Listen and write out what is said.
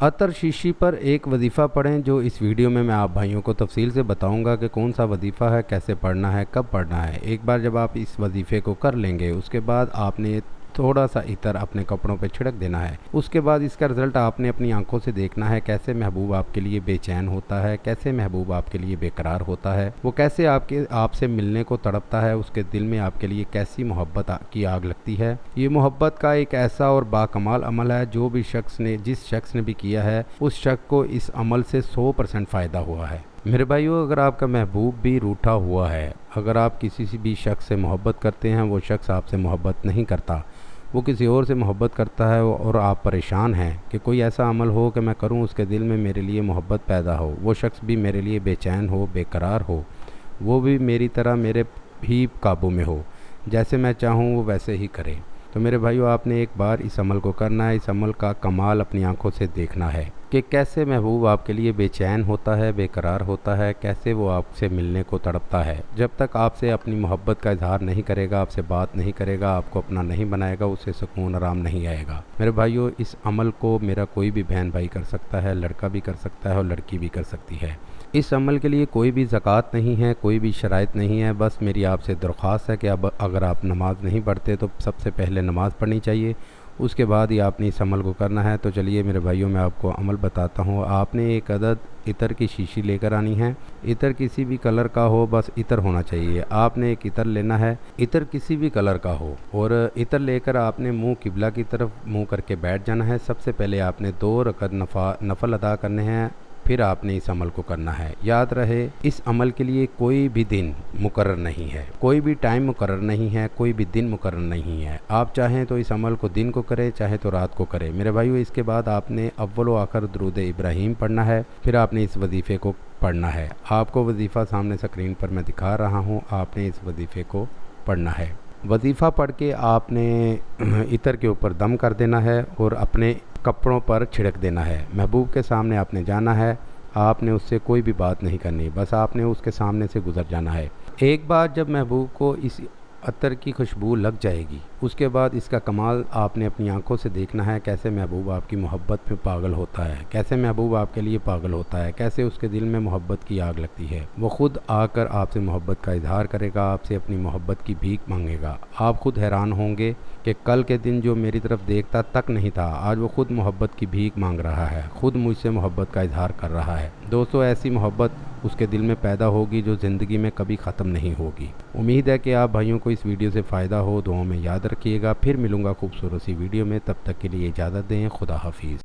अतर शीशी पर एक वजीफ़ा पढ़ें। जो इस वीडियो में मैं आप भाइयों को तफसील से बताऊंगा कि कौन सा वजीफ़ा है, कैसे पढ़ना है, कब पढ़ना है। एक बार जब आप इस वजीफ़े को कर लेंगे उसके बाद आपने थोड़ा सा इतर अपने कपड़ों पे छिड़क देना है। उसके बाद इसका रिज़ल्ट आपने अपनी आंखों से देखना है। कैसे महबूब आपके लिए बेचैन होता है, कैसे महबूब आपके लिए बेकरार होता है, वो कैसे आपसे मिलने को तड़पता है, उसके दिल में आपके लिए कैसी मोहब्बत की आग लगती है। ये मोहब्बत का एक ऐसा और बाकमाल अमल है जो भी जिस शख्स ने भी किया है उस शख्स को इस अमल से 100% फ़ायदा हुआ है। मेरे भाइयों, अगर आपका महबूब भी रूठा हुआ है, अगर आप किसी भी शख्स से मोहब्बत करते हैं, वो शख्स आपसे मोहब्बत नहीं करता, वो किसी और से मोहब्बत करता है और आप परेशान हैं कि कोई ऐसा अमल हो कि मैं करूं उसके दिल में मेरे लिए मोहब्बत पैदा हो, वो शख्स भी मेरे लिए बेचैन हो, बेकरार हो, वो भी मेरी तरह मेरे ही काबू में हो, जैसे मैं चाहूं वो वैसे ही करे। तो मेरे भाइयों, आपने एक बार इस अमल को करना है। इस अमल का कमाल अपनी आंखों से देखना है कि कैसे महबूब आपके लिए बेचैन होता है, बेकरार होता है, कैसे वो आपसे मिलने को तड़पता है। जब तक आपसे अपनी मोहब्बत का इजहार नहीं करेगा, आपसे बात नहीं करेगा, आपको अपना नहीं बनाएगा, उससे सुकून आराम नहीं आएगा। मेरे भाइयों, इस अमल को मेरा कोई भी बहन भाई कर सकता है, लड़का भी कर सकता है और लड़की भी कर सकती है। इस अमल के लिए कोई भी ज़कात नहीं है, कोई भी शराइत नहीं है। बस मेरी आपसे दरख्वास्त है कि अब अगर आप नमाज़ नहीं पढ़ते तो सबसे पहले नमाज़ पढ़नी चाहिए, उसके बाद ही आपने इस अमल को करना है। तो चलिए मेरे भाइयों, मैं आपको अमल बताता हूँ। आपने एक अदद इतर की शीशी लेकर आनी है। इतर किसी भी कलर का हो, बस इतर होना चाहिए। आपने एक इतर लेना है, इतर किसी भी कलर का हो, और इतर लेकर आपने मुंह किबला की तरफ मुंह करके बैठ जाना है। सबसे पहले आपने 2 रकअत नफल अदा करने हैं, फिर आपने इस अमल को करना है। याद रहे, इस अमल के लिए कोई भी दिन मुकर्रर नहीं है, कोई भी टाइम मुकर्रर नहीं है, कोई भी दिन मुकर्रर नहीं है। आप चाहें तो इस अमल को दिन को करें, चाहे तो रात को करें। मेरे भाइयों, इसके बाद आपने अव्वल व आखिर दुरूद इब्राहीम पढ़ना है, फिर आपने इस वजीफ़े को पढ़ना है। आपको वजीफ़ा सामने स्क्रीन पर मैं दिखा रहा हूँ, आपने इस वजीफ़े को पढ़ना है। वजीफ़ा पढ़ के आपने इतर के ऊपर दम कर देना है और अपने कपड़ों पर छिड़क देना है। महबूब के सामने आपने जाना है, आपने उससे कोई भी बात नहीं करनी, बस आपने उसके सामने से गुजर जाना है। एक बार जब महबूब को इस अतर की खुशबू लग जाएगी, उसके बाद इसका कमाल आपने अपनी आंखों से देखना है। कैसे महबूब आपकी मोहब्बत पे पागल होता है, कैसे महबूब आपके लिए पागल होता है, कैसे उसके दिल में मोहब्बत की आग लगती है। वो खुद आकर आपसे मोहब्बत का इजहार करेगा, आपसे अपनी मोहब्बत की भीख मांगेगा। आप खुद हैरान होंगे कि कल के दिन जो मेरी तरफ देखता तक नहीं था, आज वो खुद मोहब्बत की भीख मांग रहा है, खुद मुझसे मोहब्बत का इजहार कर रहा है। दोस्तों, ऐसी मोहब्बत उसके दिल में पैदा होगी जो ज़िंदगी में कभी ख़त्म नहीं होगी। उम्मीद है कि आप भाइयों को इस वीडियो से फ़ायदा हो। दुआओं में याद रखिएगा। फिर मिलूँगा खूबसूरत सी वीडियो में, तब तक के लिए इजाज़त दें। खुदा हाफिज़।